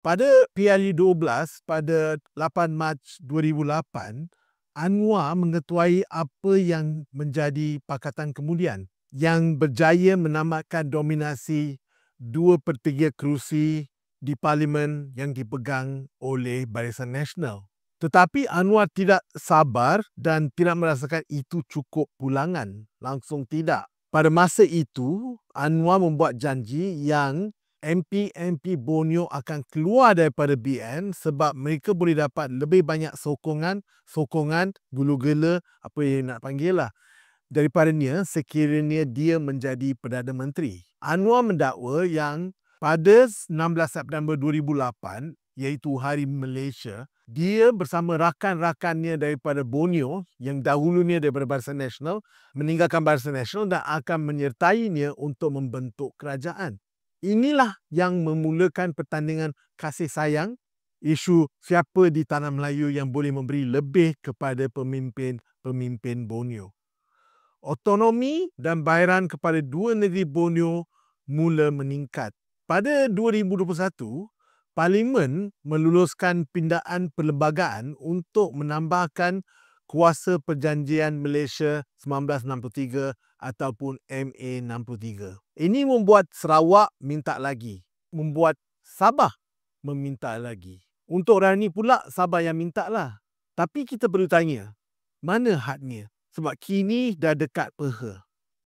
Pada PRU 12 pada 8 Mac 2008, Anwar mengetuai apa yang menjadi Pakatan Kemudian yang berjaya menamatkan dominasi 2/3 kerusi di Parlimen yang dipegang oleh Barisan Nasional. Tetapi Anwar tidak sabar dan tidak merasakan itu cukup pulangan. Langsung tidak. Pada masa itu, Anwar membuat janji yang MP Borneo akan keluar daripada BN sebab mereka boleh dapat lebih banyak sokongan, gulu-gula, apa yang nak panggil lah, daripadanya sekiranya dia menjadi Perdana Menteri. Anwar mendakwa yang pada 16 September 2008, iaitu Hari Malaysia, dia bersama rakan-rakannya daripada Borneo yang dahulunya daripada Barisan Nasional meninggalkan Barisan Nasional dan akan menyertainya untuk membentuk kerajaan. Inilah yang memulakan pertandingan kasih sayang, isu siapa di tanah Melayu yang boleh memberi lebih kepada pemimpin Borneo. Autonomi dan bayaran kepada dua negeri Borneo mula meningkat. Pada 2021, Parlimen meluluskan pindaan perlembagaan untuk menambahkan Kuasa Perjanjian Malaysia 1963 ataupun MA 63. Ini membuat Sarawak minta lagi, membuat Sabah meminta lagi. Untuk hari ini pula Sabah yang minta lah. Tapi kita perlu tanya, mana hadnya? Sebab kini dah dekat peha.